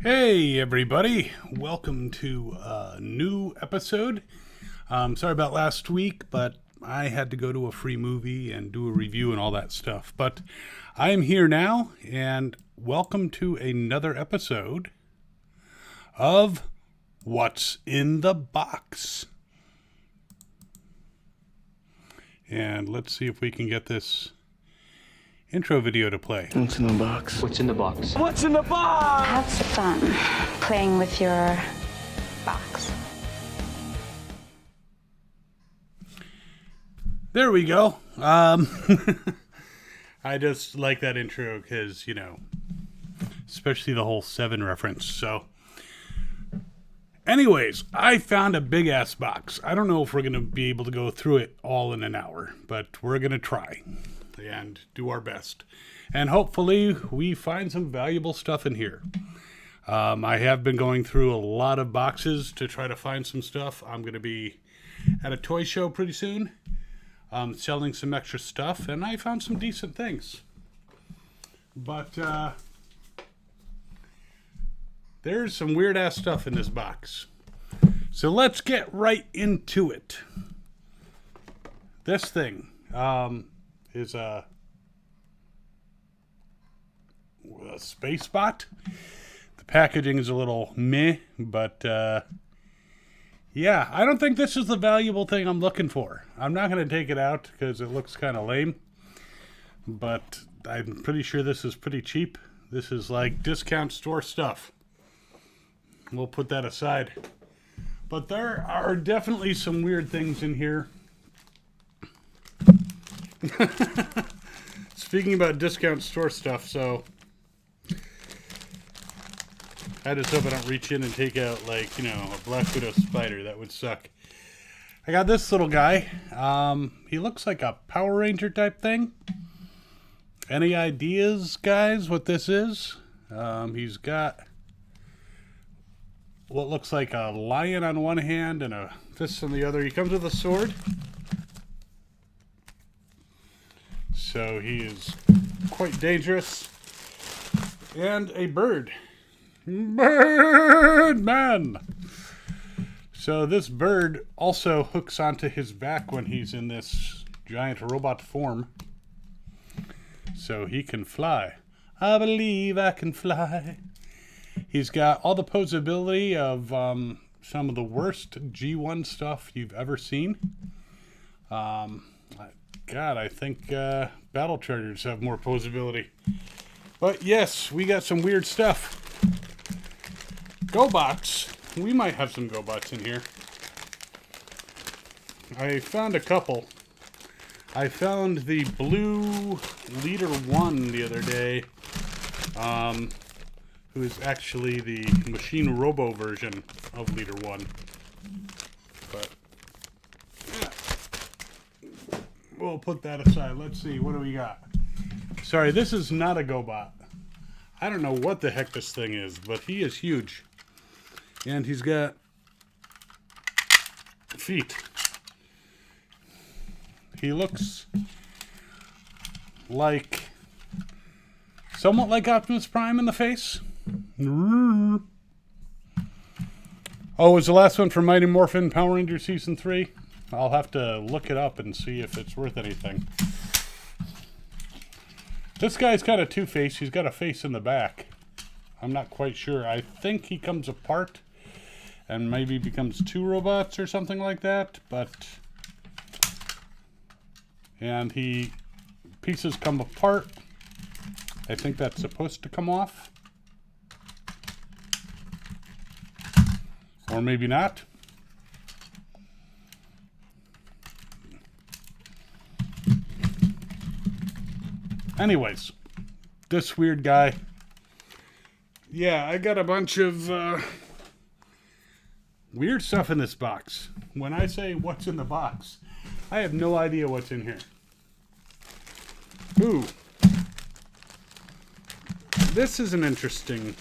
Hey everybody, welcome to a new episode. Sorry about last week, but I had to go to a free movie and do a review and all that stuff. But I am here now, and welcome to another episode of What's in the Box. And let's see if we can get this intro video to play. What's in the box? What's in the box? What's in the box? Have fun playing with your box. There we go. I just like that intro because, especially the whole Seven reference. So, anyways, I found a big ass box. I don't know if we're going to be able to go through it all in an hour, but we're going to try and do our best. And hopefully we find some valuable stuff in here. I have been going through a lot of boxes to try to find some stuff. I'm going to be at a toy show pretty soon, selling some extra stuff, and I found some decent things. But there's some weird ass stuff in this box. So let's get right into it. This thing is a space bot. The packaging is a little meh, but yeah, I don't think this is the valuable thing I'm looking for. I'm not going to take it out because it looks kind of lame, but I'm pretty sure this is pretty cheap. This is like discount store stuff. We'll put that aside. But there are definitely some weird things in here. Speaking about discount store stuff, so I just hope I don't reach in and take out, a Black Widow spider. That would suck. I got this little guy. He looks like a Power Ranger type thing. Any ideas, guys, what this is? He's got what looks like a lion on one hand and a fist on the other. He comes with a sword. So he is quite dangerous. And a bird. Birdman! So this bird also hooks onto his back when he's in this giant robot form. So he can fly. I believe I can fly. He's got all the posability of some of the worst G1 stuff you've ever seen. God, I think battle chargers have more posability. But yes, we got some weird stuff. GoBots. We might have some GoBots in here. I found a couple. I found the blue Leader 1 the other day, who is actually the Machine Robo version of Leader 1. But we'll put that aside. Let's see, what do we got? Sorry, this is not a GoBot. I don't know what the heck this thing is, but he is huge. And he's got feet. He looks somewhat like Optimus Prime in the face. Oh, is the last one from Mighty Morphin Power Rangers Season 3? I'll have to look it up and see if it's worth anything. This guy's kind of two-faced. He's got a face in the back. I'm not quite sure. I think he comes apart and maybe becomes two robots or something like that. And pieces come apart. I think that's supposed to come off. Or maybe not. Anyways, this weird guy. Yeah, I got a bunch of weird stuff in this box. When I say what's in the box, I have no idea what's in here. Ooh. This is an interesting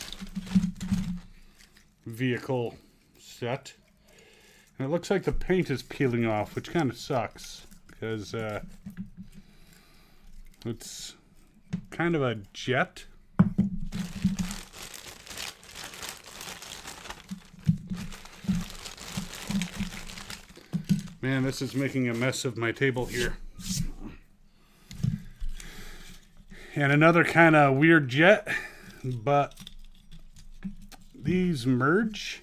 vehicle set. And it looks like the paint is peeling off, which kind of sucks. Because it's kind of a jet. Man, this is making a mess of my table here. And another kind of weird jet, but these merge.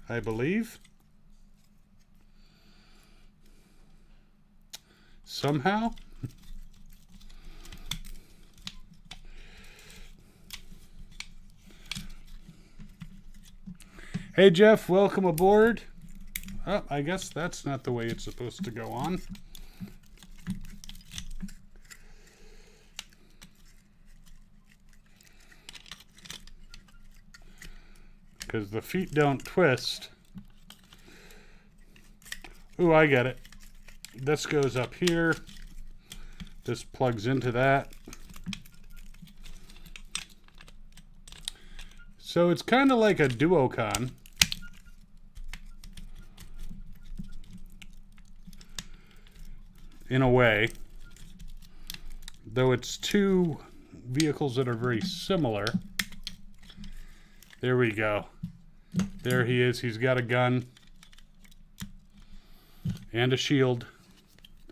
I believe. Somehow. Hey Jeff, welcome aboard. Oh, I guess that's not the way it's supposed to go on. Because the feet don't twist. Ooh, I get it. This goes up here. This plugs into that. So it's kind of like a duocon. In a way. Though it's two vehicles that are very similar. There we go. There he is. He's got a gun. And a shield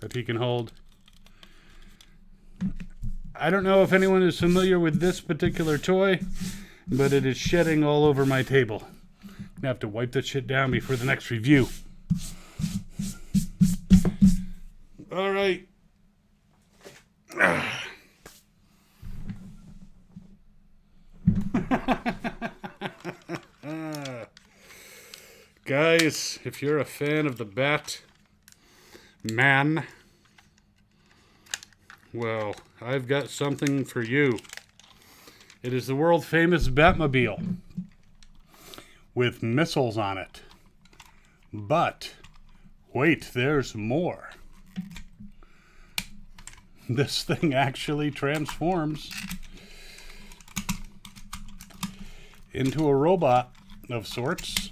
that he can hold. I don't know if anyone is familiar with this particular toy, but it is shedding all over my table. I'm gonna have to wipe that shit down before the next review. All right. Guys, if you're a fan of the Batman, well, I've got something for you. It is the world famous Batmobile with missiles on it. But wait, there's more. This thing actually transforms into a robot of sorts.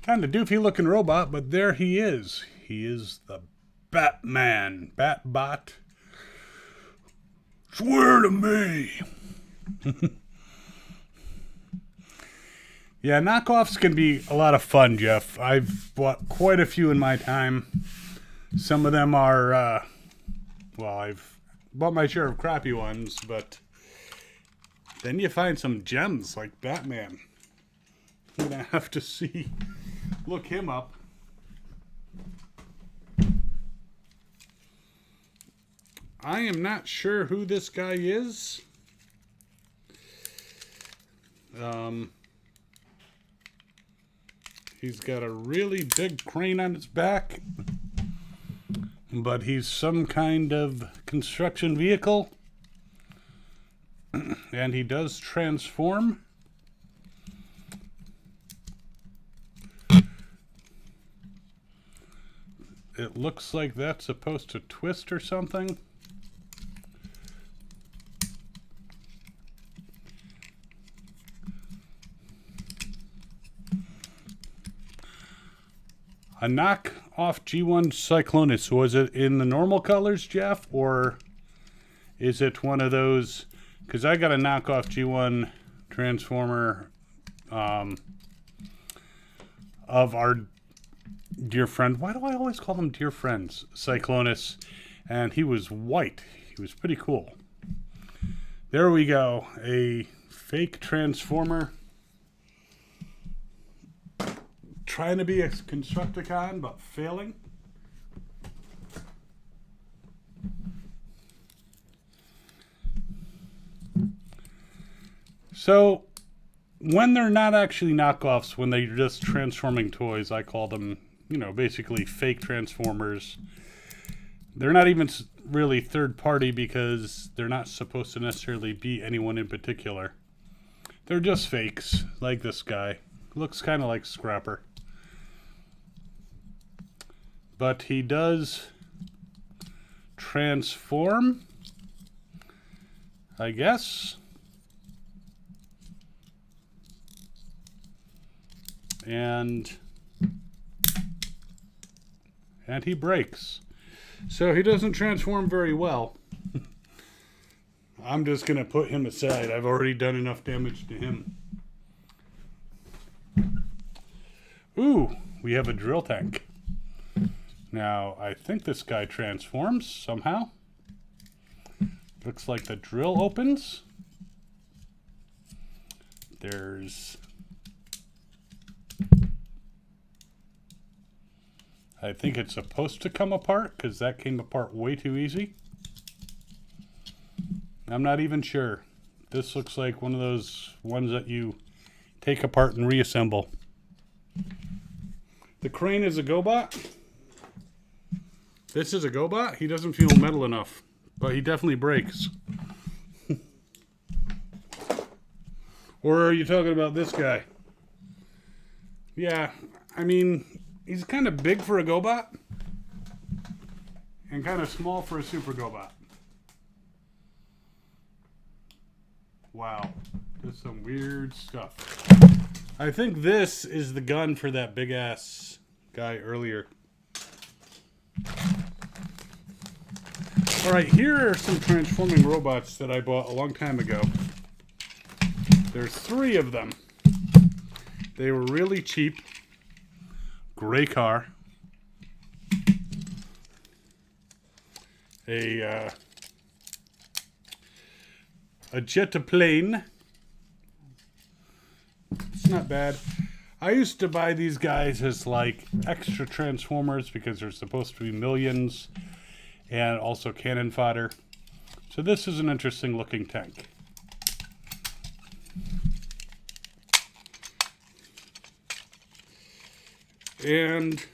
Kind of doofy looking robot, but there he is. He is the Batman. Batbot. Swear to me. Yeah, knockoffs can be a lot of fun, Jeff. I've bought quite a few in my time. Some of them are, well, I've bought my share of crappy ones, but then you find some gems like Batman. I'm going to have to look him up. I am not sure who this guy is. He's got a really big crane on his back, but he's some kind of construction vehicle, and he does transform. It looks like that's supposed to twist or something. A knock-off G1 Cyclonus. Was it in the normal colors, Jeff? Or is it one of those... Because I got a knockoff G1 Transformer of our dear friend. Why do I always call them dear friends? Cyclonus. And he was white. He was pretty cool. There we go. A fake Transformer. Trying to be a Constructicon, but failing. So, when they're not actually knockoffs, when they're just transforming toys, I call them, basically fake Transformers. They're not even really third party because they're not supposed to necessarily be anyone in particular. They're just fakes, like this guy. Looks kind of like Scrapper. But he does transform, I guess. And he breaks. So he doesn't transform very well. I'm just going to put him aside. I've already done enough damage to him. Ooh, we have a drill tank. Now, I think this guy transforms somehow. Looks like the drill opens. There's... I think it's supposed to come apart because that came apart way too easy. I'm not even sure. This looks like one of those ones that you take apart and reassemble. The crane is a GoBot. This is a GoBot. He doesn't feel metal enough, but he definitely breaks. Or are you talking about this guy? Yeah, I mean, he's kind of big for a GoBot and kind of small for a Super GoBot. Wow, this is some weird stuff. I think this is the gun for that big ass guy earlier. Alright, here are some transforming robots that I bought a long time ago. There's 3 of them. They were really cheap. Gray car. A jet-a-plane. It's not bad. I used to buy these guys as like extra transformers because there's supposed to be millions and also cannon fodder. So this is an interesting looking tank. And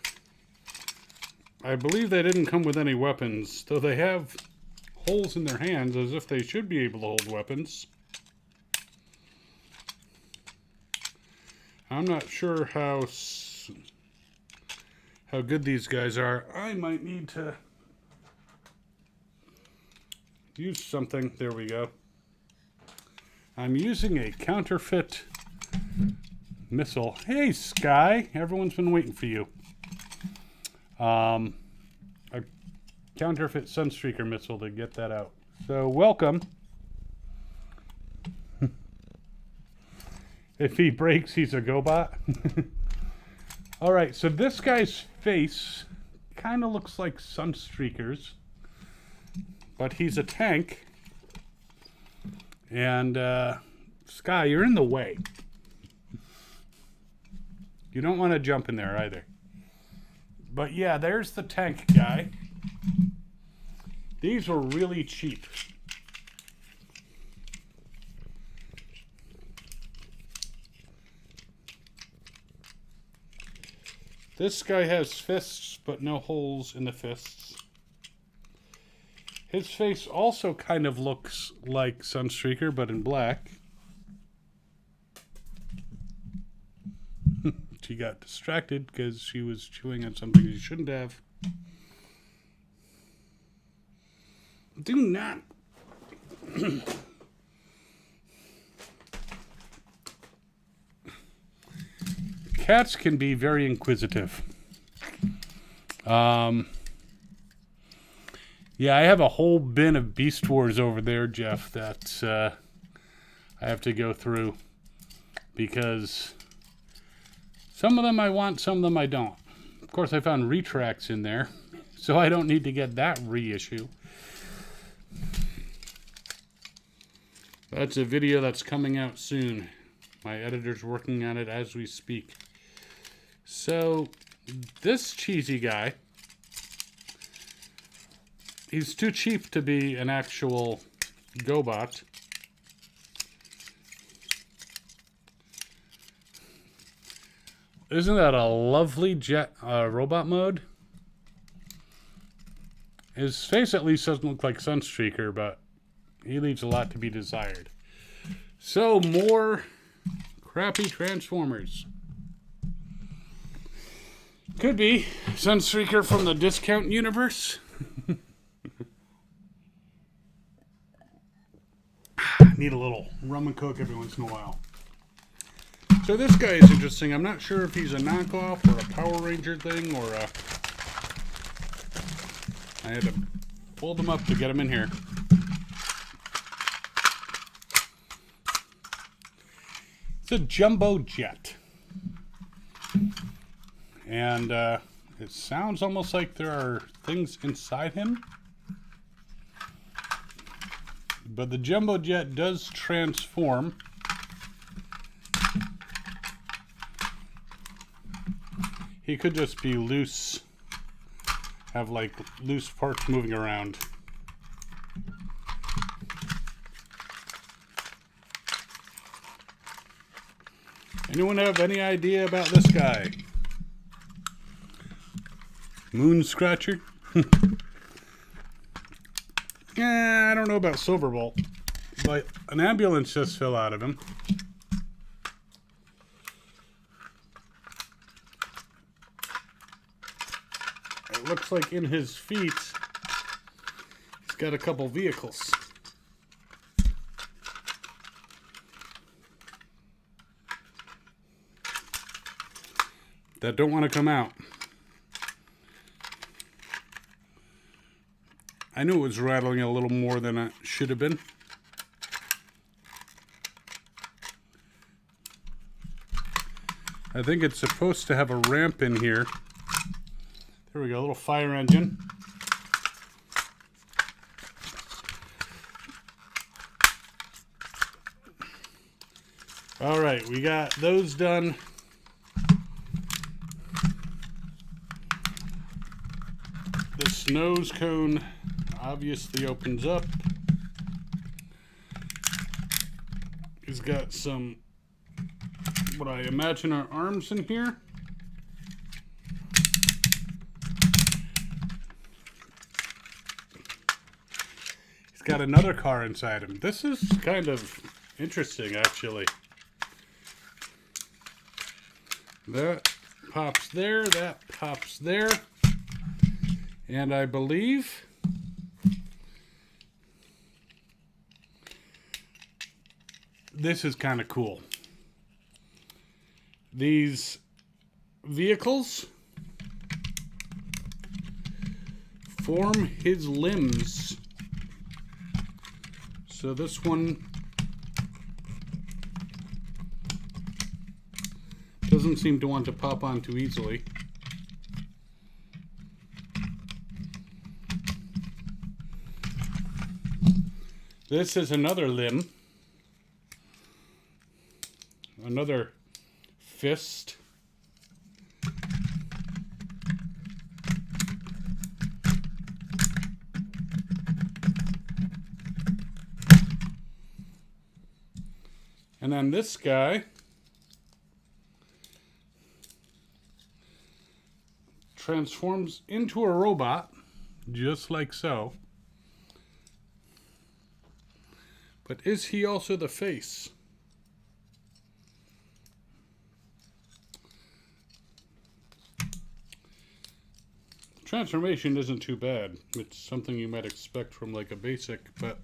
I believe they didn't come with any weapons, though they have holes in their hands as if they should be able to hold weapons. I'm not sure how good these guys are. I might need to use something. There we go. I'm using a counterfeit missile. Hey, Sky. Everyone's been waiting for you. A counterfeit Sunstreaker missile to get that out. So, welcome. If he breaks, he's a GoBot. Alright, so this guy's face kind of looks like Sunstreaker's. But he's a tank. And, Sky, you're in the way. You don't want to jump in there either. But yeah, there's the tank guy. These were really cheap. This guy has fists, but no holes in the fists. His face also kind of looks like Sunstreaker, but in black. She got distracted because she was chewing on something she shouldn't have. Do not. Cats can be very inquisitive. Yeah, I have a whole bin of Beast Wars over there, Jeff, that I have to go through because some of them I want, some of them I don't. Of course, I found retracts in there, so I don't need to get that reissue. That's a video that's coming out soon. My editor's working on it as we speak. So, this cheesy guy, he's too cheap to be an actual GoBot. Isn't that a lovely robot mode? His face at least doesn't look like Sunstreaker, but he leaves a lot to be desired. So, more crappy Transformers. Could be Sunstreaker from the discount universe. Need a little rum and coke every once in a while. So this guy is interesting. I'm not sure if he's a knockoff or a Power Ranger thing or a... I had to pull them up to get them in here. It's a jumbo jet. And it sounds almost like there are things inside him. But the jumbo jet does transform. He could just be loose, have like loose parts moving around. Anyone have any idea about this guy? Moon Scratcher? Yeah, I don't know about Silverbolt, but an ambulance just fell out of him. It looks like in his feet, he's got a couple vehicles. That don't want to come out. I knew it was rattling a little more than it should have been. I think it's supposed to have a ramp in here. There we go, a little fire engine. All right, we got those done. This nose cone obviously opens up. He's got some, what I imagine are arms in here. He's got another car inside him. This is kind of interesting, actually. That pops there, that pops there. And I believe this is kind of cool. These vehicles form his limbs. So this one doesn't seem to want to pop on too easily. This is another limb. Another fist. And then this guy transforms into a robot, just like so. But is he also the face? Transformation isn't too bad. It's something you might expect from like a basic, but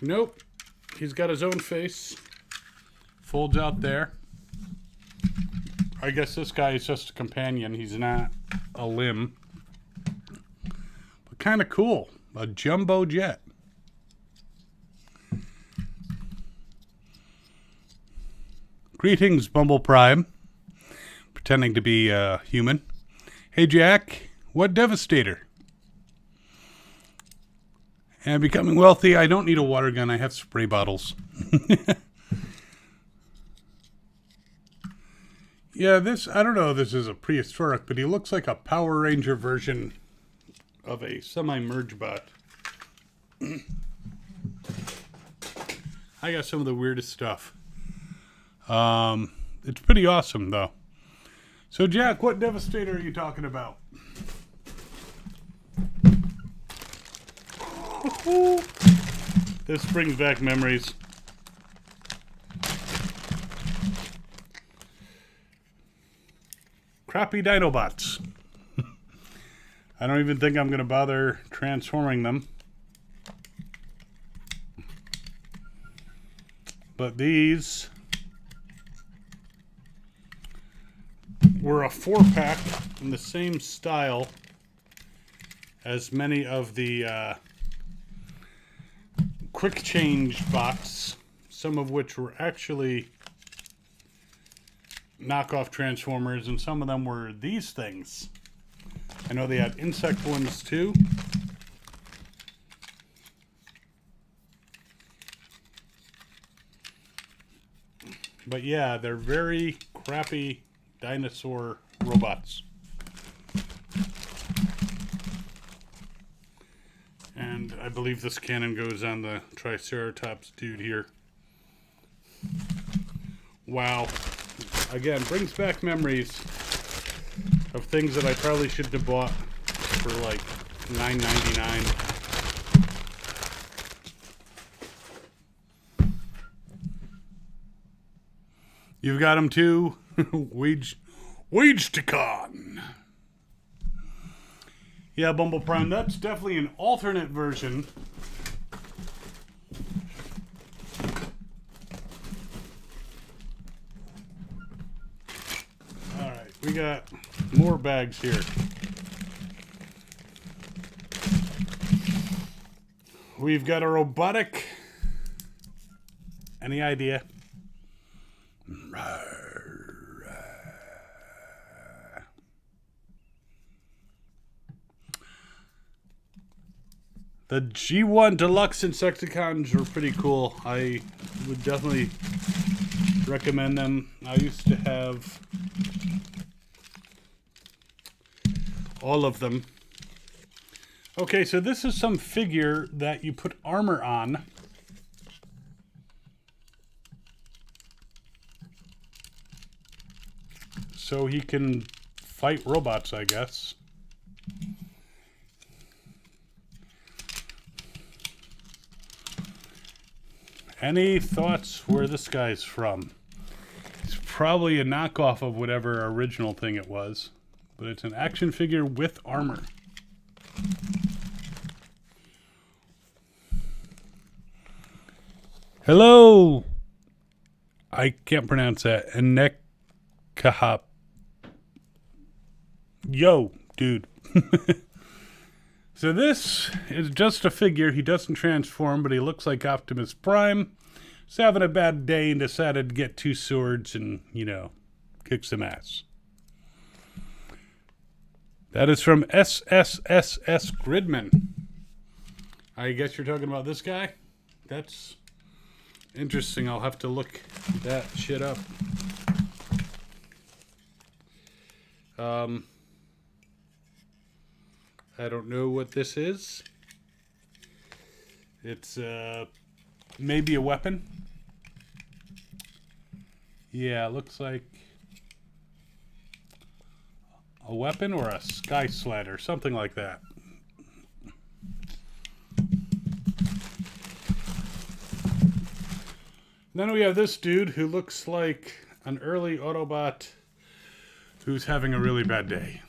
nope. He's got his own face. Folds out there. I guess this guy is just a companion. He's not a limb. But kind of cool. A jumbo jet. Greetings, Bumble Prime. Pretending to be human. Hey, Jack. What Devastator? And becoming wealthy, I don't need a water gun. I have spray bottles. Yeah, this, I don't know if this is a prehistoric, but he looks like a Power Ranger version of a semi-merge bot. I got some of the weirdest stuff. It's pretty awesome, though. So, Jack, what Devastator are you talking about? This brings back memories. Crappy Dinobots. I don't even think I'm going to bother transforming them. But these were a 4-pack in the same style as many of the quick change bots, some of which were actually knockoff Transformers, and some of them were these things. I know they had insect ones too. But yeah, they're very crappy dinosaur robots. And I believe this cannon goes on the Triceratops dude here. Wow. Again, brings back memories of things that I probably shouldn't have bought for like $9.99. You've got them too? Wage-to-con. Yeah, Bumble Prime, that's definitely an alternate version. Alright, we got more bags here. We've got a robotic. Any idea? The G1 Deluxe Insecticons are pretty cool. I would definitely recommend them. I used to have all of them. Okay, so this is some figure that you put armor on. So he can fight robots, I guess. Any thoughts where this guy's from? It's probably a knockoff of whatever original thing it was, but it's an action figure with armor. Hello! I can't pronounce that. Anekahop. Yo, dude. So this is just a figure. He doesn't transform, but he looks like Optimus Prime. He's having a bad day and decided to get two swords and, you know, kick some ass. That is from SSSS Gridman. I guess you're talking about this guy? That's interesting. I'll have to look that shit up. I don't know what this is. It's maybe a weapon. Yeah, it looks like a weapon or a sky sled or something like that. Then we have this dude who looks like an early Autobot who's having a really bad day.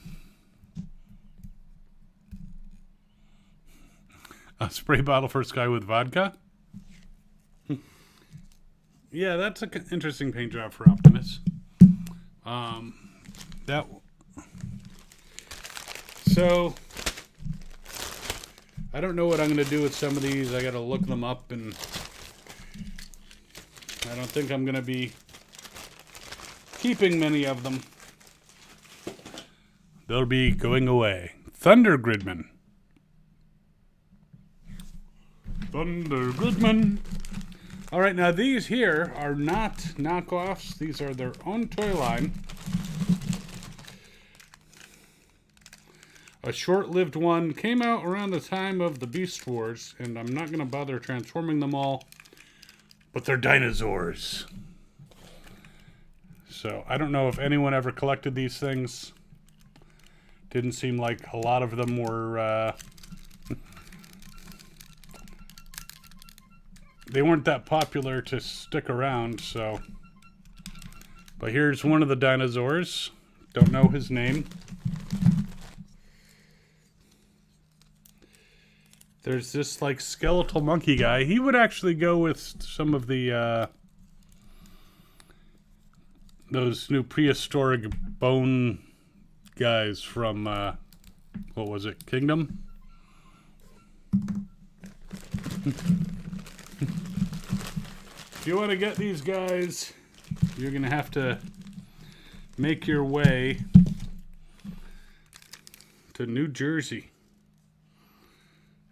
A spray bottle for Sky with vodka? Yeah, that's an interesting paint job for Optimus. So, I don't know what I'm going to do with some of these. I got to look them up, and I don't think I'm going to be keeping many of them. They'll be going away. Thunder Gridman. Thunder Gridman. All right, now these here are not knockoffs. These are their own toy line. A short-lived one came out around the time of the Beast Wars, and I'm not going to bother transforming them all, but they're dinosaurs. So I don't know if anyone ever collected these things. Didn't seem like a lot of them were... They weren't that popular to stick around, so... But here's one of the dinosaurs. Don't know his name. There's this, like, skeletal monkey guy. He would actually go with some of the, those new prehistoric bone guys from, what was it, Kingdom? If you want to get these guys, you're going to have to make your way to New Jersey.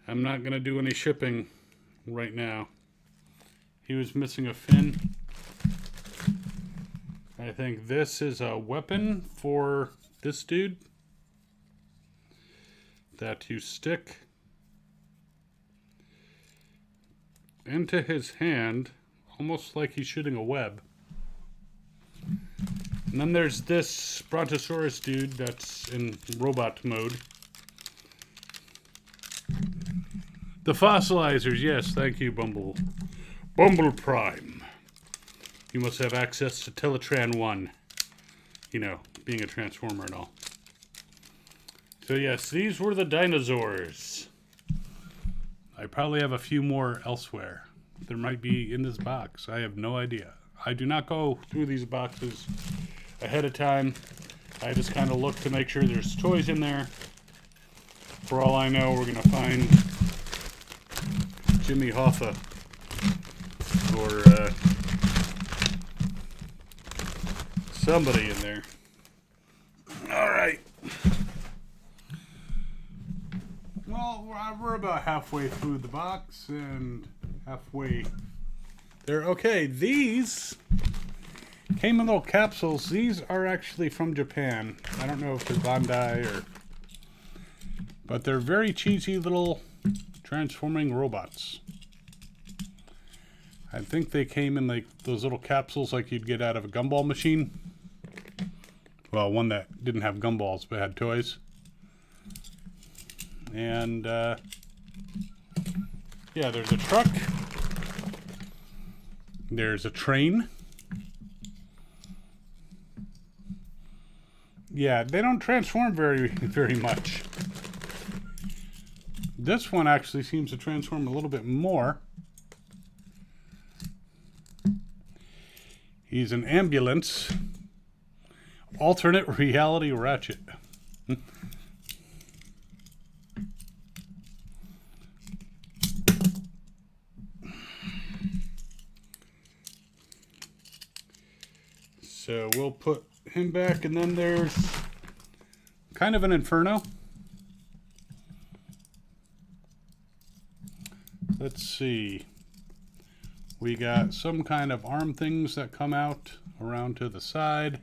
I'm not going to do any shipping right now. He was missing a fin. I think this is a weapon for this dude that you stick into his hand, almost like he's shooting a web. And then there's this Brontosaurus dude that's in robot mode. The fossilizers, yes, thank you, Bumble. Bumble Prime. You must have access to Teletran 1. You know, being a transformer and all. So yes, these were the dinosaurs. I probably have a few more elsewhere. There might be in this box. I have no idea. I do not go through these boxes ahead of time. I just kind of look to make sure there's toys in there. For all I know, we're going to find Jimmy Hoffa or somebody in there. All right. Well, we're about halfway through the box and halfway there. Okay, these came in little capsules. These are actually from Japan. I don't know if they're Bandai or... But they're very cheesy little transforming robots. I think they came in like those little capsules like you'd get out of a gumball machine. Well, one that didn't have gumballs but had toys. And yeah, there's a truck. There's a train. Yeah, they don't transform very much. This one actually seems to transform a little bit more. He's an ambulance. Alternate reality Ratchet. So we'll put him back, and then there's kind of an Inferno. Let's see. We got some kind of arm things that come out around to the side.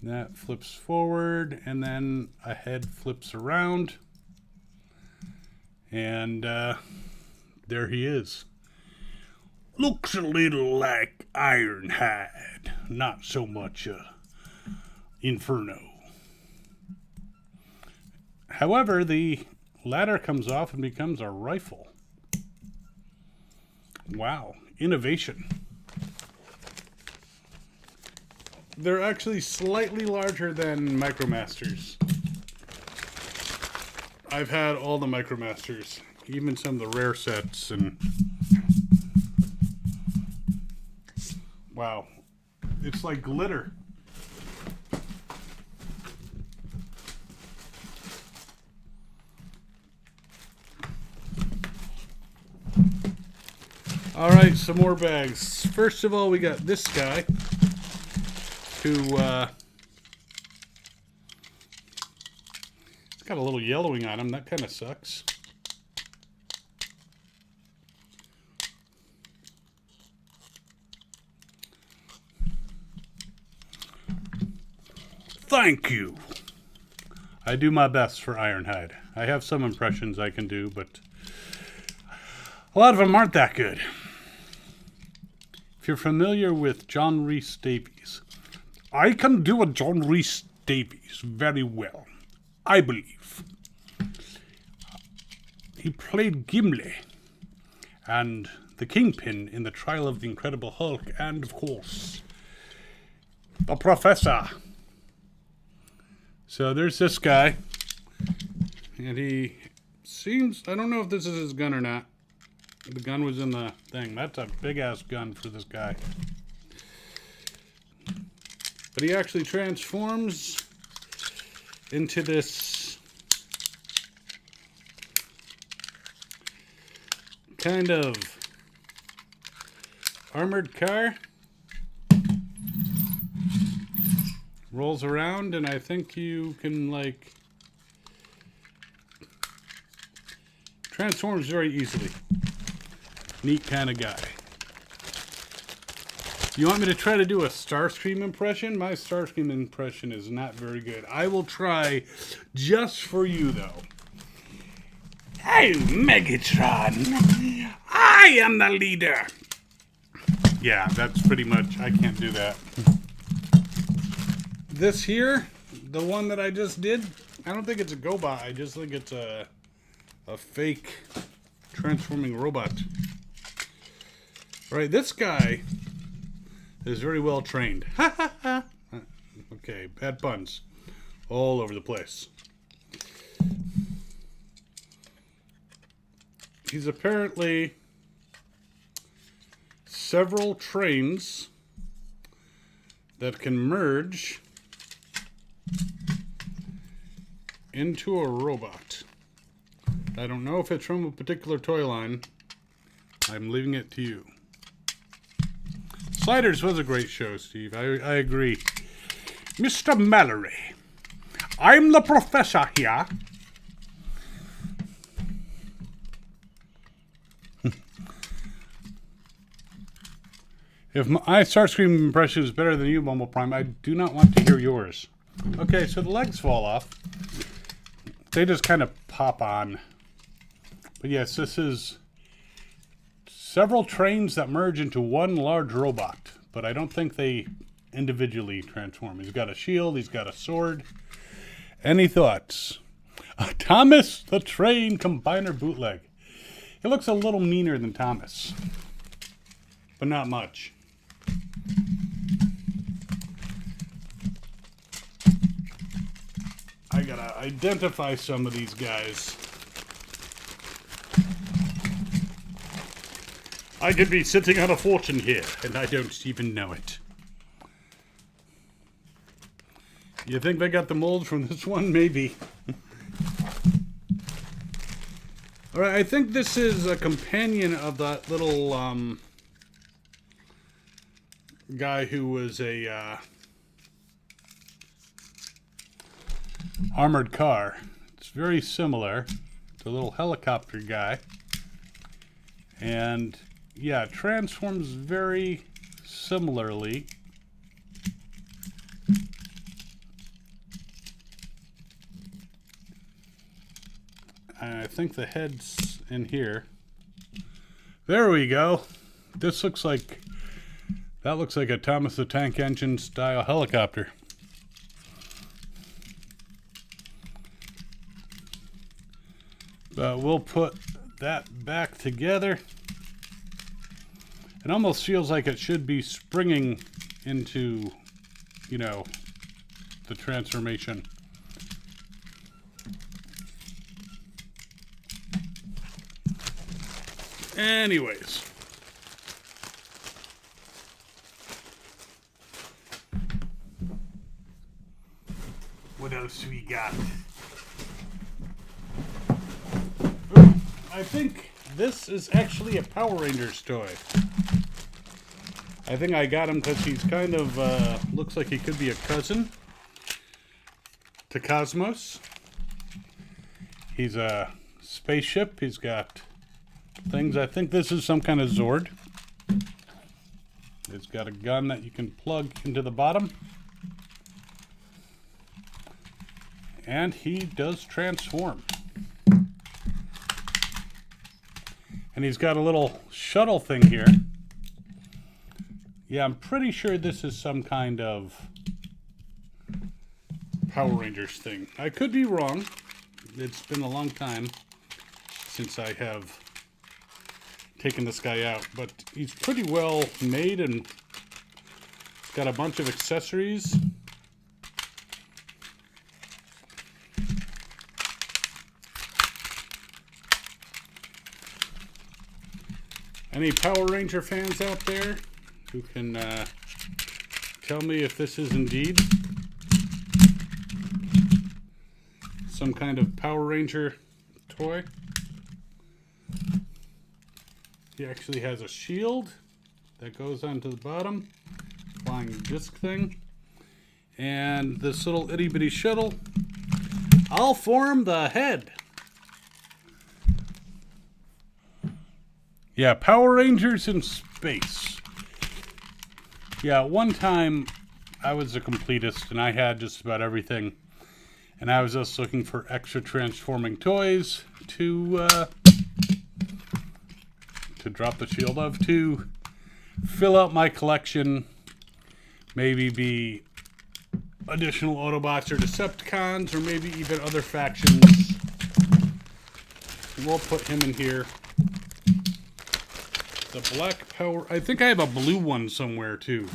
That flips forward, and then a head flips around. And there he is. Looks a little like Ironhide, not so much Inferno. However, the ladder comes off and becomes a rifle. Wow, innovation. They're actually slightly larger than Micromasters. I've had all the Micromasters, even some of the rare sets, and wow, it's like glitter. All right, some more bags. First of all, we got this guy who it's got a little yellowing on him. That kind of sucks. Thank you. I do my best for Ironhide. I have some impressions I can do, but a lot of them aren't that good. If you're familiar with John Rhys Davies, I can do a John Rhys Davies very well, I believe. He played Gimli and the Kingpin in The Trial of the Incredible Hulk, and of course, the Professor. So there's this guy, and he seems, I don't know if this is his gun or not. The gun was in the thing. That's a big-ass gun for this guy. But he actually transforms into this kind of armored car rolls around, and I think you can, like, transforms very easily. Neat kind of guy. You want me to try to do a Starscream impression? My Starscream impression is not very good. I will try just for you, though. Hey, Megatron! I am the leader! Yeah, that's pretty much... I can't do that. This here, the one that I just did, I don't think it's a GoBot. I just think it's a fake transforming robot. All right, this guy is very well trained. Ha ha ha! Okay, bad puns all over the place. He's apparently several trains that can merge into a robot. I don't know if it's from a particular toy line. I'm leaving it to you. Sliders was a great show, Steve. I agree. Mr. Mallory, I'm the professor here. If my Starscream impression is better than you, Bumble Prime, I do not want to hear yours. Okay, so the legs fall off. They just kind of pop on. But yes, this is several trains that merge into one large robot. But I don't think they individually transform. He's got a shield. He's got a sword. Any thoughts? Thomas the Train Combiner Bootleg. He looks a little meaner than Thomas. But not much. I gotta identify some of these guys. I could be sitting on a fortune here, and I don't even know it. You think they got the molds from this one? Maybe. Alright, I think this is a companion of that little, guy who was a, armored car. It's very similar to a little helicopter guy. And yeah, it transforms very similarly. I think the head's in here. There we go. This looks like, that looks like a Thomas the Tank Engine style helicopter. But we'll put that back together. It almost feels like it should be springing into, you know, the transformation. Anyways. What else we got? I think this is actually a Power Rangers toy. I think I got him because he's kind of, looks like he could be a cousin to Cosmos. He's a spaceship. He's got things. I think this is some kind of Zord. It's got a gun that you can plug into the bottom. And he does transform. And he's got a little shuttle thing here. Yeah, I'm pretty sure this is some kind of Power Rangers thing. I could be wrong. It's been a long time since I have taken this guy out. But he's pretty well made and got a bunch of accessories. Any Power Ranger fans out there who can tell me if this is indeed some kind of Power Ranger toy? He actually has a shield. that goes onto the bottom, flying disc thing, and this little itty bitty shuttle. I'll form the head. Yeah, Power Rangers in space. Yeah, one time I was a completist and I had just about everything. And I was just looking for extra transforming toys to drop the shield of, to fill out my collection. Maybe be additional Autobots or Decepticons, or maybe even other factions. We'll put him in here. The Black Power... I think I have a blue one somewhere, too.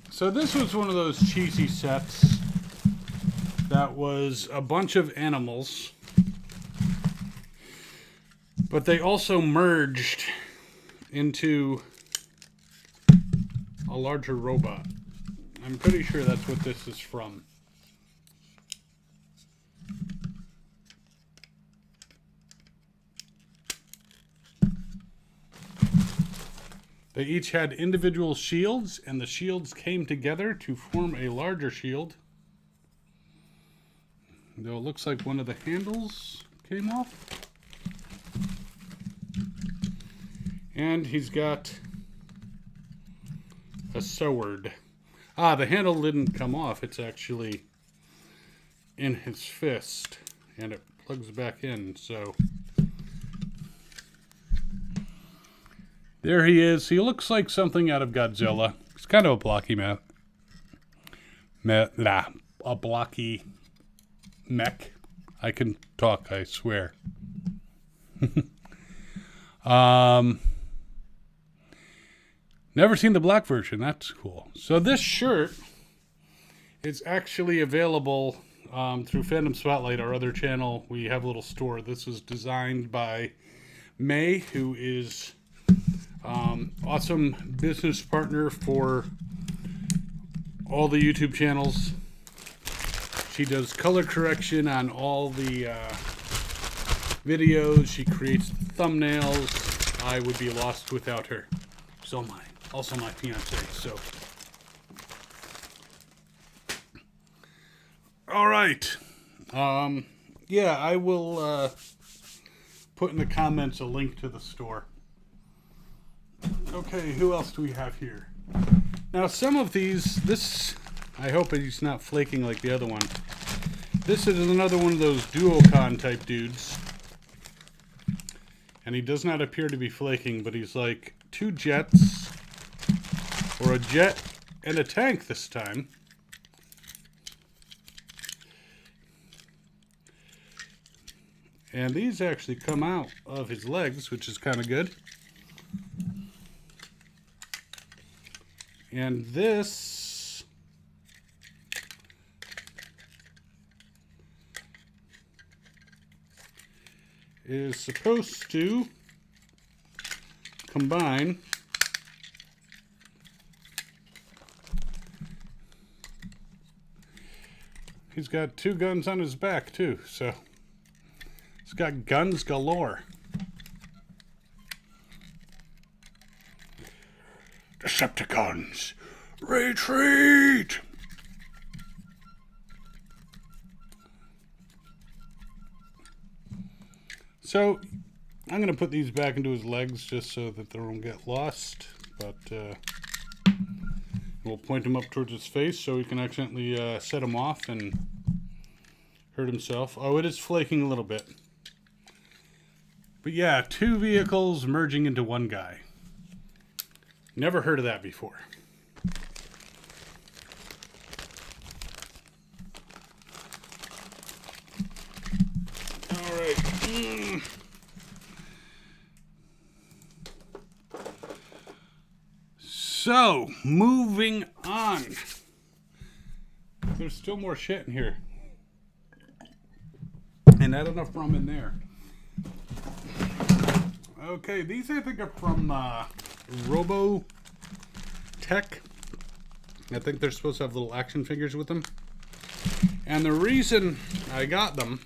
So this was one of those cheesy sets that was a bunch of animals, but they also merged into a larger robot. I'm pretty sure that's what this is from. They each had individual shields, and the shields came together to form a larger shield. Though it looks like one of the handles came off. And he's got a sword. Ah, the handle didn't come off. It's actually in his fist, and it plugs back in, so... There he is. He looks like something out of Godzilla. It's kind of a blocky a blocky mech. I can talk, I swear. Never seen the black version. That's cool. So this shirt is actually available through Fandom Spotlight, our other channel. We have a little store. This was designed by May, who is... awesome business partner for all the YouTube channels. She does color correction on all the videos. She creates thumbnails. I would be lost without her. She's also my fiance. So, all right. Yeah, I will put in the comments a link to the store. Okay, who else do we have here? Now, some of these, I hope he's not flaking like the other one. This is another one of those Duocon type dudes. And he does not appear to be flaking, but he's like 2 jets, or a jet and a tank this time. And these actually come out of his legs, which is kind of good. And this is supposed to combine he's got 2 guns on his back too, so he's got guns galore. Decepticons, retreat! So, I'm going to put these back into his legs just so that they won't get lost, but we'll point him up towards his face so he can accidentally set him off and hurt himself. Oh, it is flaking a little bit. But yeah, 2 vehicles merging into one guy. Never heard of that before. All right. So, moving on. There's still more shit in here. And not enough rum in there. Okay, these I think are from Robotech. I think they're supposed to have little action figures with them. And the reason I got them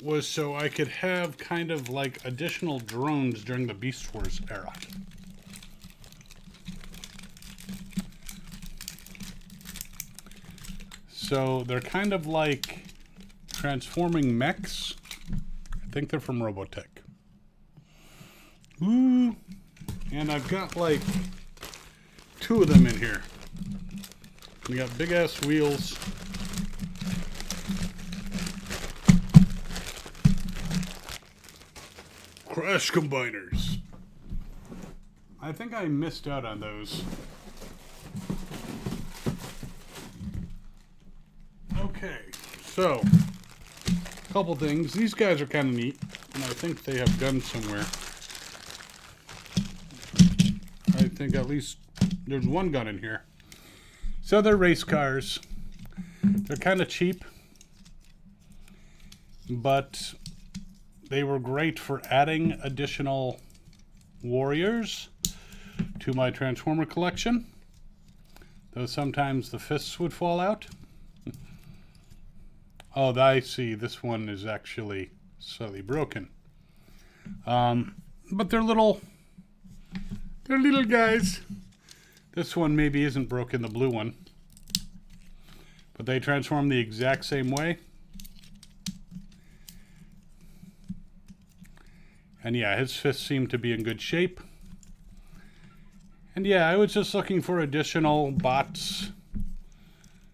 was so I could have kind of like additional drones during the Beast Wars era. So they're kind of like transforming mechs. I think they're from Robotech. Ooh. And I've got like 2 of them in here. We got big ass wheels. Crash combiners. I think I missed out on those. Okay, so a couple things. These guys are kind of neat, and I think they have guns somewhere. I think at least there's one gun in here. So they're race cars. They're kind of cheap, but they were great for adding additional warriors to my Transformer collection. Though sometimes the fists would fall out. Oh, I see. This one is actually slightly broken. But they're little guys. This one maybe isn't broken, the blue one. But they transform the exact same way. And yeah, his fists seem to be in good shape. And yeah, I was just looking for additional bots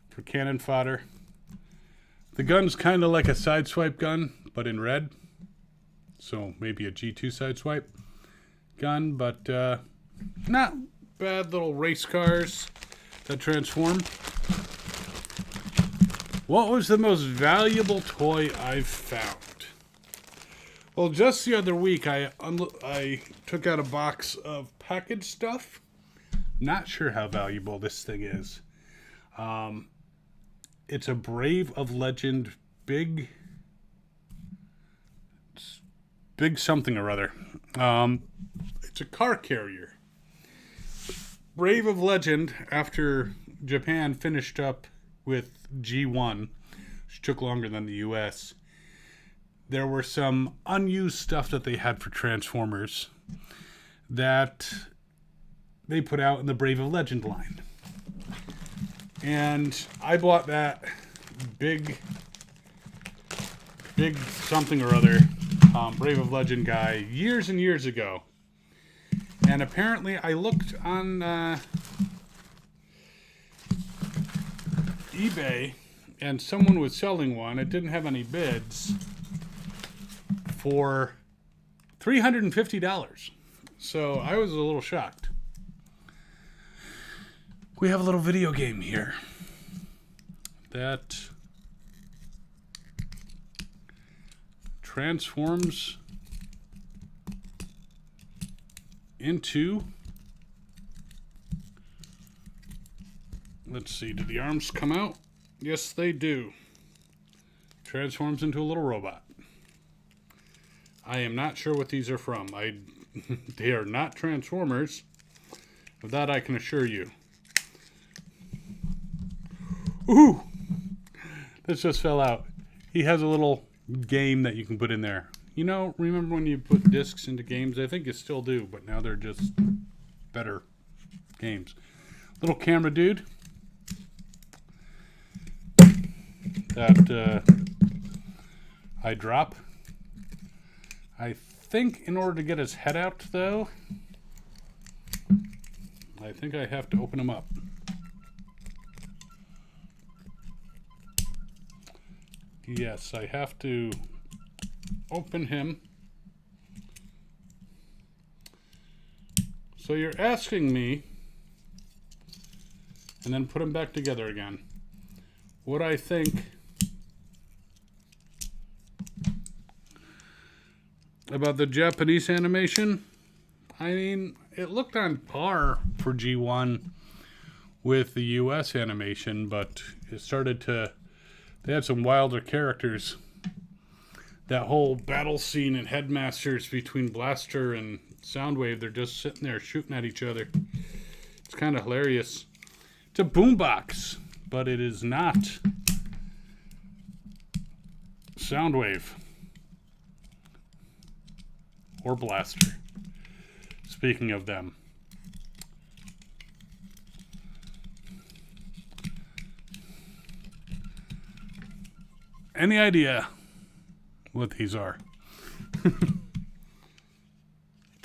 for cannon fodder. The gun's kind of like a sideswipe gun, but in red. So maybe a G2 sideswipe gun, but not bad little race cars that transform. What was the most valuable toy I've found? Well, just the other week, I took out a box of packaged stuff. Not sure how valuable this thing is. It's a Brave of Legend big something or other. It's a car carrier. Brave of Legend, after Japan finished up with G1, which took longer than the US, there were some unused stuff that they had for Transformers that they put out in the Brave of Legend line. And I bought that big something or other Brave of Legend guy years and years ago. And apparently I looked on eBay and someone was selling one. It didn't have any bids for $350. So I was a little shocked. We have a little video game here that transforms into, let's see, do the arms come out? Yes, they do. Transforms into a little robot. I am not sure what these are from. They are not Transformers. Of that I can assure you. Ooh! This just fell out. He has a little game that you can put in there. You know, remember when you put discs into games? I think you still do, but now they're just better games. Little camera dude. That I drop. I think in order to get his head out, though, I think I have to open him up. Yes, I have to open him. So you're asking me, and then put him back together again, what I think about the Japanese animation. I mean, it looked on par for G1 with the US animation, but it started to, they had some wilder characters. That whole battle scene in Headmasters between Blaster and Soundwave, they're just sitting there shooting at each other. It's kind of hilarious. It's a boombox, but it is not Soundwave. or blaster. Speaking of them. Any idea what these are? It's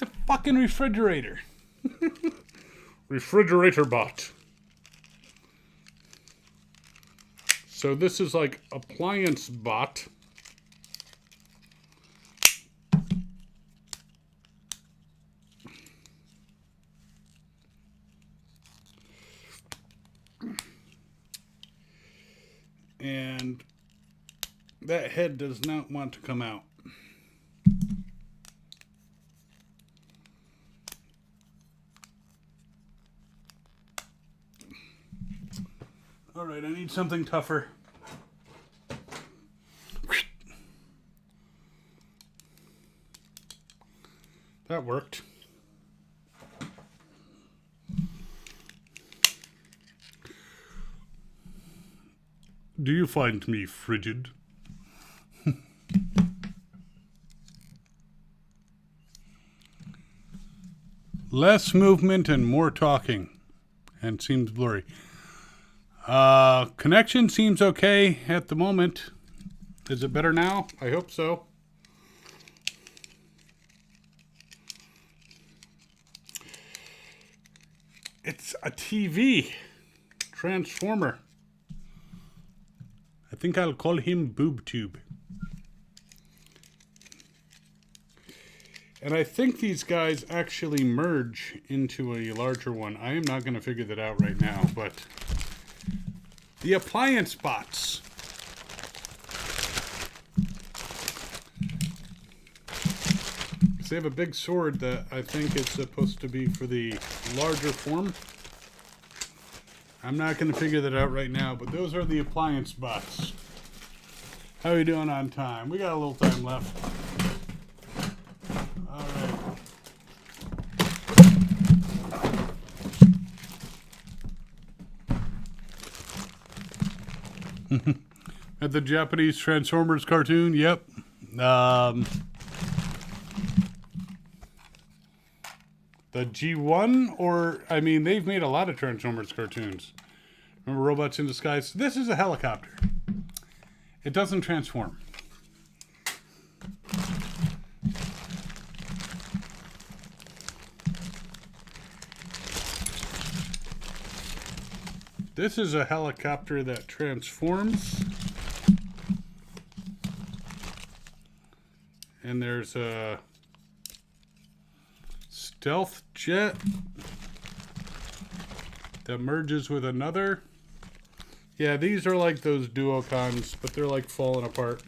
a fucking refrigerator. Refrigerator bot. So this is like appliance bot. And that head does not want to come out. All right, I need something tougher. That worked. Do you find me frigid? Less movement and more talking. And seems blurry. Connection seems okay at the moment. Is it better now? I hope so. It's a TV transformer. I think I'll call him Boob Tube. And I think these guys actually merge into a larger one. I am not going to figure that out right now, but the appliance bots. They have a big sword that I think is supposed to be for the larger form. I'm not going to figure that out right now, but those are the appliance bots. How are we doing on time? We got a little time left. All right. At the Japanese Transformers cartoon, yep. The G1, or, I mean, they've made a lot of Transformers cartoons. Remember Robots in Disguise? This is a helicopter. It doesn't transform. This is a helicopter that transforms. And there's a stealth jet that merges with another. Yeah, these are like those Duocons, but they're like falling apart.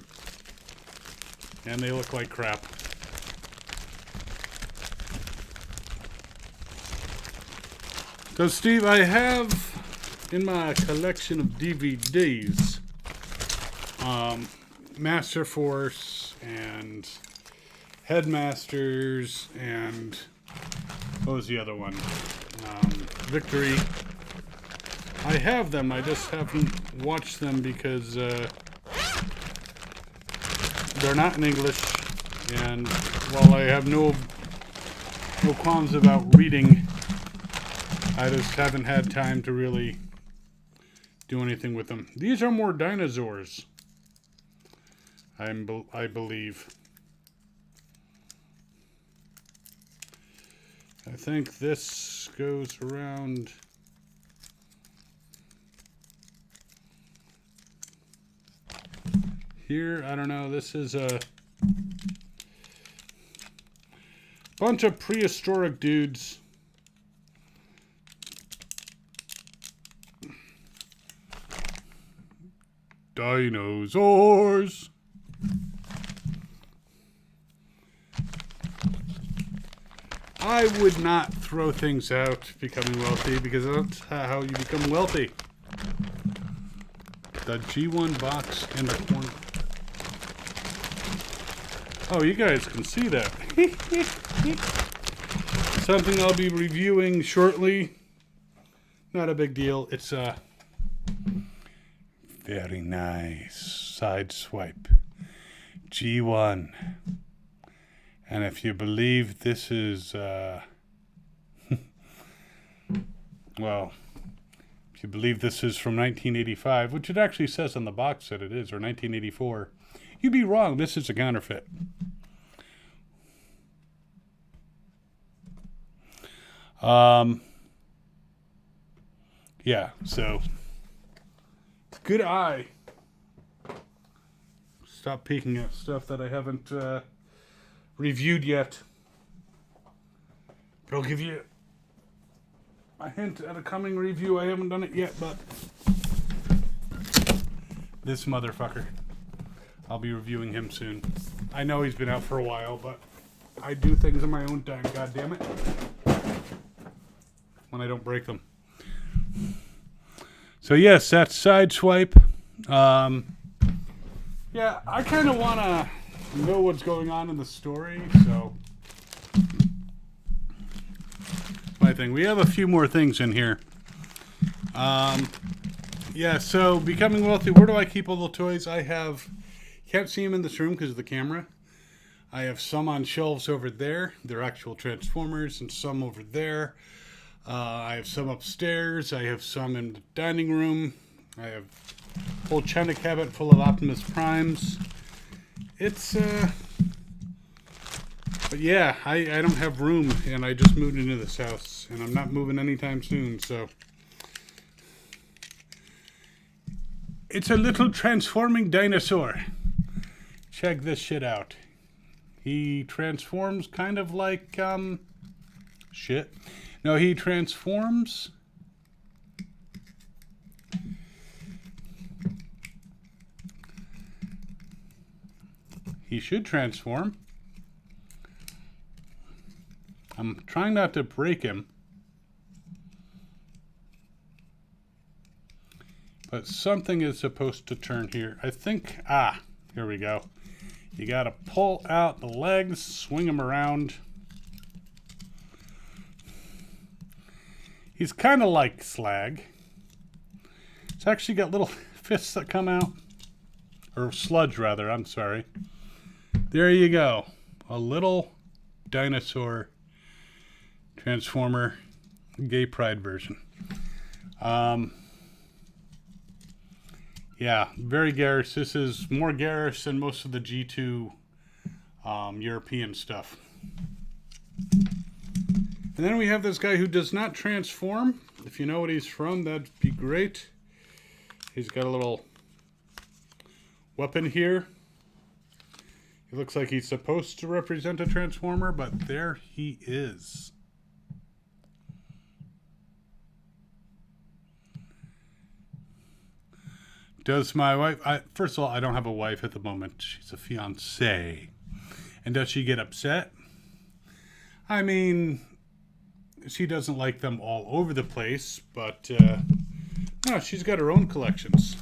And they look like crap. So Steve, I have in my collection of DVDs Master Force and Headmasters and what was the other one? Victory. I have them, I just haven't watched them because they're not in English, and while I have no qualms about reading, I just haven't had time to really do anything with them. These are more dinosaurs, I believe. I think this goes around here. I don't know. This is a bunch of prehistoric dudes. Dinosaurs. I would not throw things out becoming wealthy, because that's how you become wealthy. The G1 box in the corner. Oh, you guys can see that. Something I'll be reviewing shortly. Not a big deal. It's a very nice side swipe. G1. And if you believe this is, well, if you believe this is from 1985, which it actually says on the box that it is, or 1984, you'd be wrong. This is a counterfeit. Yeah, so good eye. Stop peeking at stuff that I haven't reviewed yet. But I'll give you a hint at a coming review. I haven't done it yet, but this motherfucker. I'll be reviewing him soon. I know he's been out for a while, but I do things in my own time, goddammit. When I don't break them. So yes, that's Sideswipe. Yeah, I kind of want to know what's going on in the story, so my thing. We have a few more things in here. Yeah, so becoming wealthy. Where do I keep all the toys? I have, can't see them in this room because of the camera. I have some on shelves over there. They're actual Transformers, and some over there. I have some upstairs. I have some in the dining room. I have a whole china cabinet full of Optimus Primes. It's, but yeah, I don't have room, and I just moved into this house, and I'm not moving anytime soon, so. It's a little transforming dinosaur. Check this shit out. He transforms kind of like, shit. No, he transforms. He should transform. I'm trying not to break him. But something is supposed to turn here. I think, here we go. You gotta pull out the legs, swing him around. He's kind of like Slag. It's actually got little fists that come out. Or sludge, rather. I'm sorry. There you go. A little dinosaur Transformer gay pride version. Yeah, very garish. This is more garish than most of the G2 European stuff. And then we have this guy who does not transform. If you know what he's from, that'd be great. He's got a little weapon here. It looks like he's supposed to represent a Transformer, but there he is. Does my wife... first of all, I don't have a wife at the moment. She's a fiancée. And does she get upset? I mean... She doesn't like them all over the place, but no, she's got her own collections.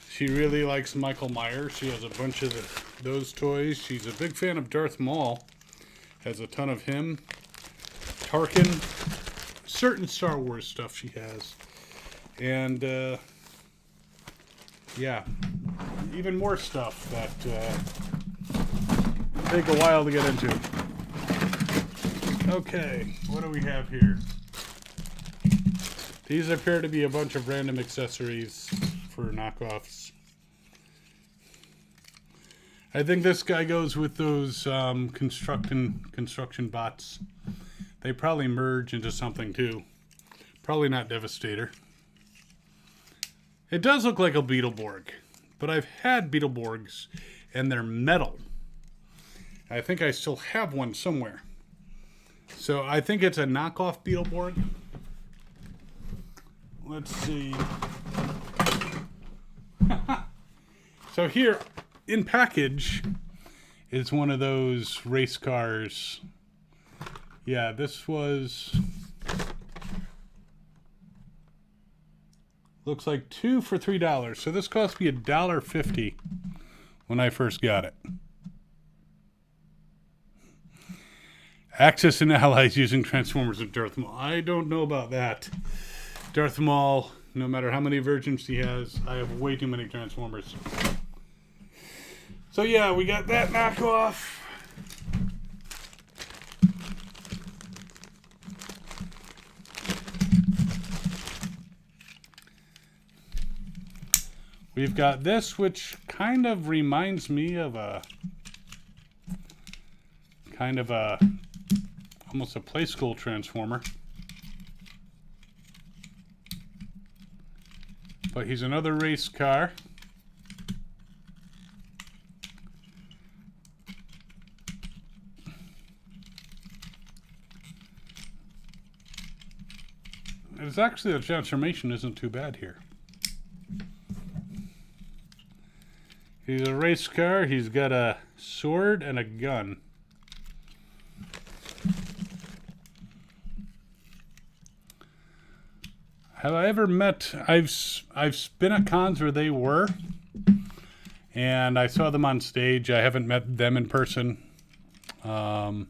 She really likes Michael Myers. She has a bunch of those toys. She's a big fan of Darth Maul. Has a ton of him. Tarkin. Certain Star Wars stuff she has. And, yeah. Even more stuff that take a while to get into. Okay, what do we have here? These appear to be a bunch of random accessories for knockoffs. I think this guy goes with those construction bots. They probably merge into something too. Probably not Devastator. It does look like a Beetleborg, but I've had Beetleborgs and they're metal. I think I still have one somewhere. So I think it's a knockoff Beetleborg. Let's see. So here, in package, is one of those race cars. Yeah, this was... Looks like 2 for $3. So this cost me $1.50 when I first got it. Axis and allies using Transformers of Darth Maul. I don't know about that. Darth Maul, no matter how many versions he has, I have way too many Transformers. So yeah, we got that knockoff. We've got this, which kind of reminds me of almost a play school transformer. But he's another race car. It's actually, the transformation isn't too bad here. He's a race car. He's got a sword and a gun. Have I ever met... I've been at cons where they were, and I saw them on stage. I haven't met them in person. Yo,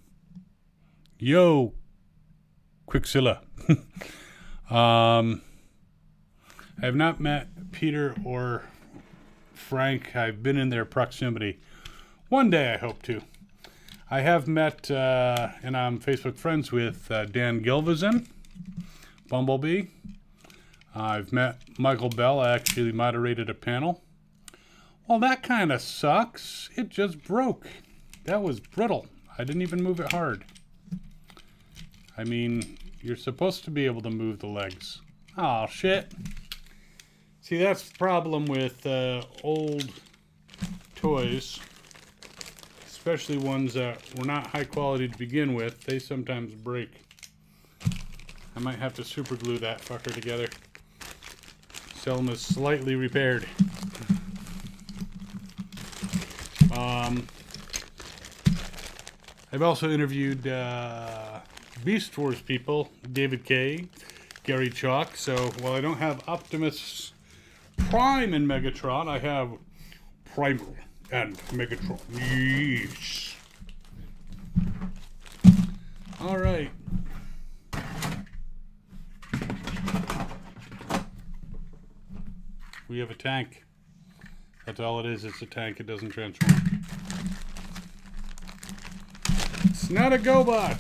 Quickzilla. I have not met Peter or Frank. I've been in their proximity. One day I hope to. I have met, and I'm Facebook friends with Dan Gilvezan, Bumblebee. I've met Michael Bell. I actually moderated a panel. Well, that kind of sucks. It just broke. That was brittle. I didn't even move it hard. I mean, you're supposed to be able to move the legs. Oh, shit. See, that's the problem with old toys, especially ones that were not high quality to begin with. They sometimes break. I might have to super glue that fucker together. Sell them as slightly repaired. I've also interviewed Beast Wars people, David Kay, Gary Chalk. So while I don't have Optimus Prime and Megatron, I have Primal and Megatron. Yes. All right. We have a tank. That's all it is. It's a tank. It doesn't transform. It's not a GoBot.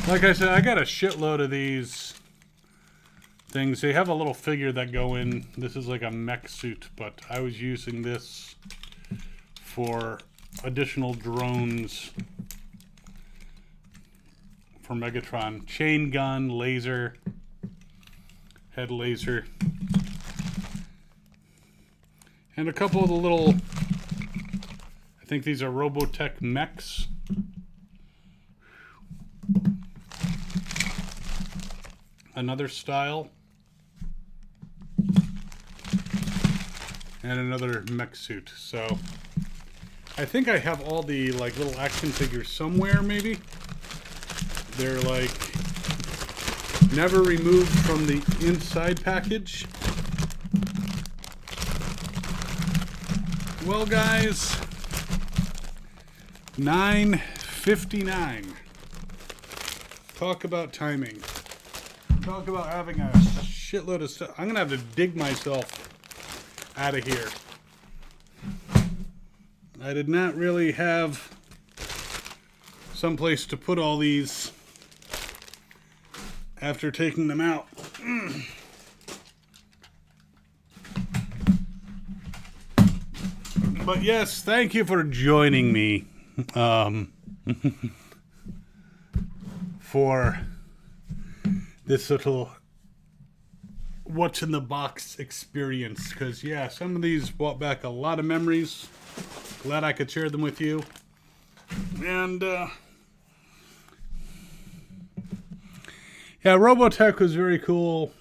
Like I said, I got a shitload of these things. They have a little figure that go in. This is like a mech suit, but I was using this for additional drones for Megatron. Chain gun, laser, head laser. And a couple of the little, I think these are Robotech mechs. Another style. And another mech suit. So I think I have all the like little action figures somewhere maybe. They're like never removed from the inside package. Well, guys, 9:59. Talk about timing. Talk about having a shitload of stuff. I'm going to have to dig myself out of here. I did not really have someplace to put all these after taking them out. But yes, thank you for joining me for this little what's in the box experience. Because, yeah, some of these brought back a lot of memories. Glad I could share them with you. And, yeah, Robotech was very cool.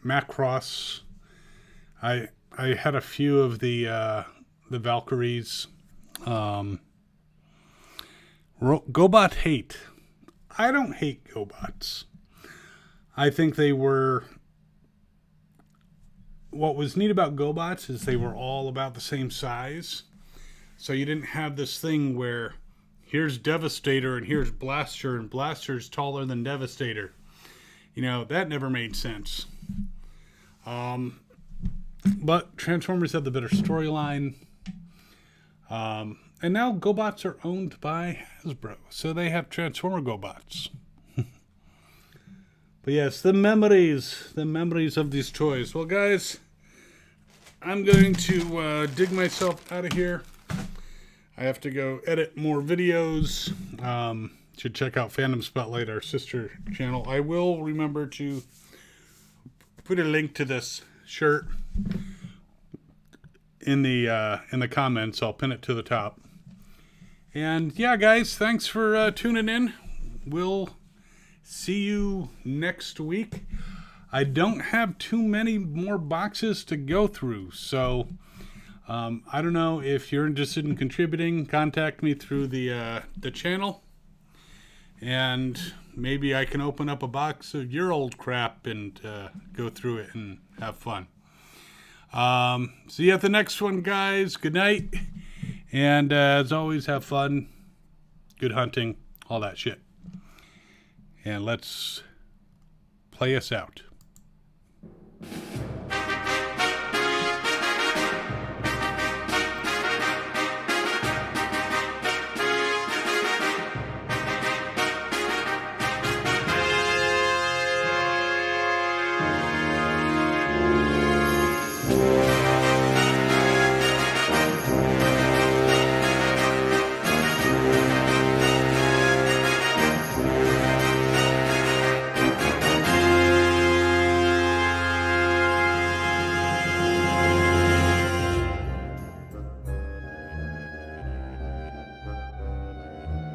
Macross. I had a few of the Valkyries. GoBot hate. I don't hate GoBots. I think they were... What was neat about GoBots is they were all about the same size. So you didn't have this thing where here's Devastator and here's Blaster, and Blaster's taller than Devastator. You know, that never made sense. But Transformers had the better storyline. And now GoBots are owned by Hasbro, so they have Transformer GoBots. But yes, the memories of these toys. Well, guys, I'm going to dig myself out of here. I have to go edit more videos. Should check out Fandom Spotlight, our sister channel. I will remember to put a link to this shirt in the comments. I'll pin it to the top. And yeah, guys, thanks for tuning in. We'll see you next week. I don't have too many more boxes to go through, so I don't know if you're interested in contributing. Contact me through the channel, and maybe I can open up a box of your old crap and go through it and have fun. See you at the next one, guys. Good night, and as always, have fun. Good hunting, all that shit. And let's play us out.